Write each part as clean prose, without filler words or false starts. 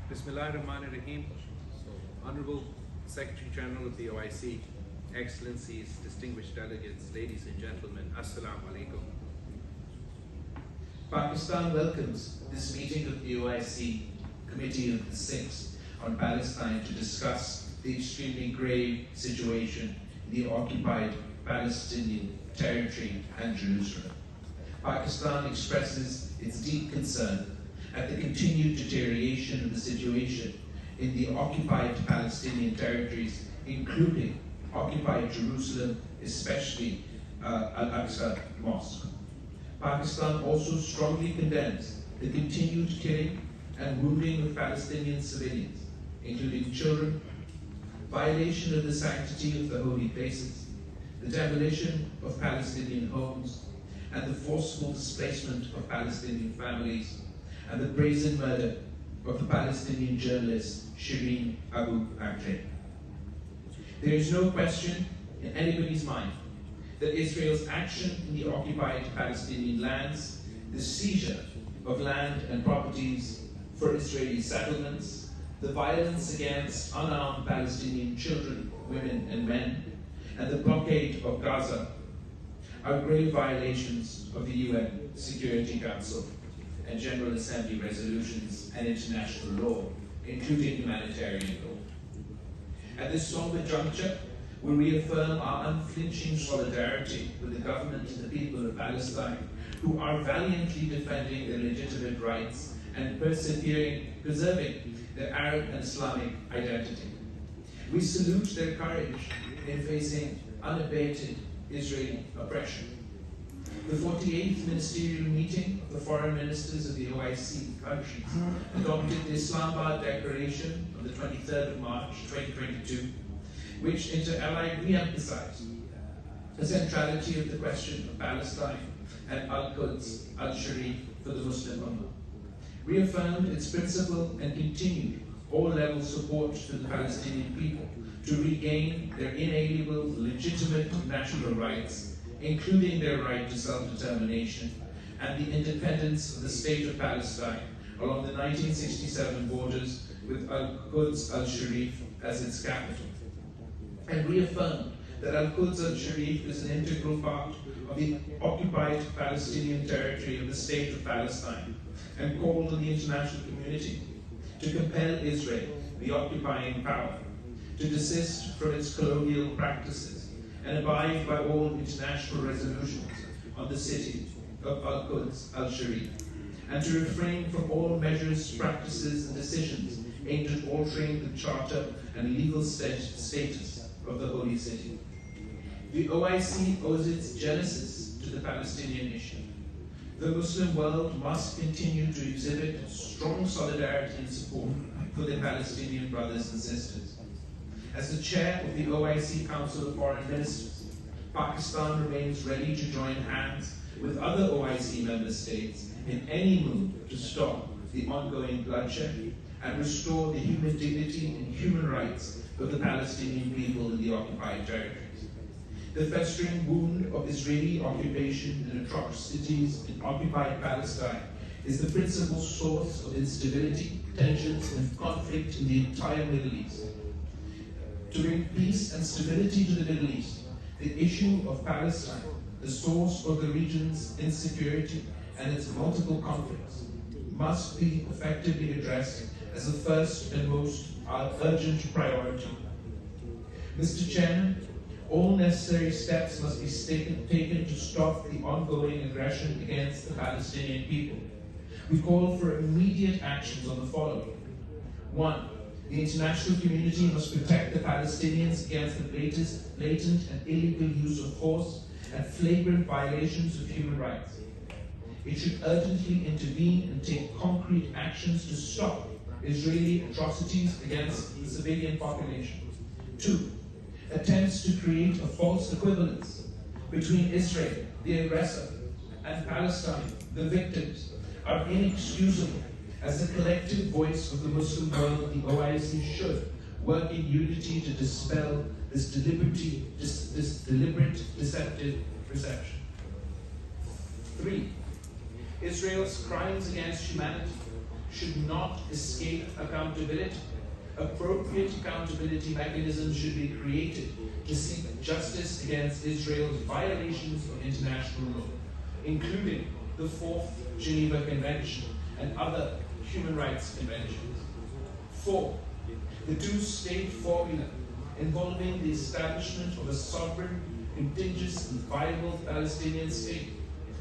Bismillahirrahmanirrahim. So, Honorable Secretary General of the OIC, Excellencies, distinguished delegates, ladies and gentlemen, Assalamu alaikum. Pakistan welcomes this meeting of the OIC Committee of the Sixth on Palestine to discuss the extremely grave situation in the occupied Palestinian territory and Jerusalem. Pakistan expresses its deep concern at the continued deterioration of the situation in the occupied Palestinian territories, including occupied Jerusalem, especially Al-Aqsa Mosque. Pakistan also strongly condemns the continued killing and wounding of Palestinian civilians, including children, violation of the sanctity of the holy places, the demolition of Palestinian homes, and the forceful displacement of Palestinian families, and the brazen murder of the Palestinian journalist Shireen Abu Akleh. There is no question in anybody's mind that Israel's action in the occupied Palestinian lands, the seizure of land and properties for Israeli settlements, the violence against unarmed Palestinian children, women and men, and the blockade of Gaza are grave violations of the UN Security Council and General Assembly resolutions and international law, including humanitarian law. At this somber juncture, we reaffirm our unflinching solidarity with the government and the people of Palestine, who are valiantly defending their legitimate rights and preserving their Arab and Islamic identity. We salute their courage in facing unabated Israeli oppression. The 48th Ministerial Meeting of the Foreign Ministers of the OIC countries adopted the Islamabad Declaration on the 23rd of March 2022, which inter alia re-emphasized the centrality of the question of Palestine and Al-Quds, Al-Sharif for the Muslim Ummah, reaffirmed its principle and continued all-level support to the Palestinian people to regain their inalienable, legitimate national rights, including their right to self-determination and the independence of the State of Palestine along the 1967 borders with Al-Quds Al-Sharif as its capital, and reaffirmed that Al-Quds Al-Sharif is an integral part of the occupied Palestinian territory of the State of Palestine, and called on the international community to compel Israel, the occupying power, to desist from its colonial practices and abide by all international resolutions on the city of Al-Quds Al-Sharif, and to refrain from all measures, practices, and decisions aimed at altering the charter and legal status of the holy city. The OIC owes its genesis to the Palestinian issue. The Muslim world must continue to exhibit strong solidarity and support for their Palestinian brothers and sisters. As the chair of the OIC Council of Foreign Ministers, Pakistan remains ready to join hands with other OIC member states in any move to stop the ongoing bloodshed and restore the human dignity and human rights of the Palestinian people in the occupied territories. The festering wound of Israeli occupation and atrocities in occupied Palestine is the principal source of instability, tensions, and conflict in the entire Middle East. To bring peace and stability to the Middle East, the issue of Palestine, the source of the region's insecurity and its multiple conflicts, must be effectively addressed as the first and most urgent priority. Mr. Chairman, all necessary steps must be taken to stop the ongoing aggression against the Palestinian people. We call for immediate actions on the following. 1. The international community must protect the Palestinians against the blatant and illegal use of force and flagrant violations of human rights. It should urgently intervene and take concrete actions to stop Israeli atrocities against the civilian population. 2. Attempts to create a false equivalence between Israel, the aggressor, and Palestine, the victims, are inexcusable. As the collective voice of the Muslim world, the OIC should work in unity to dispel this deliberate, deceptive perception. 3. Israel's crimes against humanity should not escape accountability. Appropriate accountability mechanisms should be created to seek justice against Israel's violations of international law, including the 4th Geneva Convention and other human rights conventions. 4. The two-state formula involving the establishment of a sovereign, contiguous and viable Palestinian state,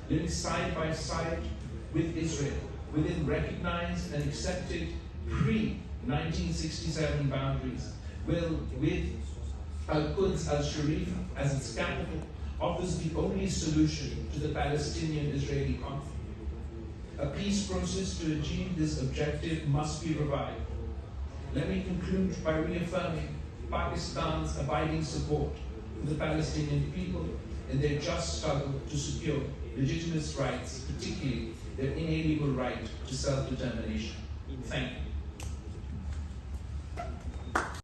living side by side with Israel within recognized and accepted pre-1967 boundaries, will, with Al-Quds al-Sharif as its capital, offers the only solution to the Palestinian-Israeli conflict. A peace process to achieve this objective must be revived. Let me conclude by reaffirming Pakistan's abiding support for the Palestinian people in their just struggle to secure legitimate rights, particularly their inalienable right to self-determination. Thank you.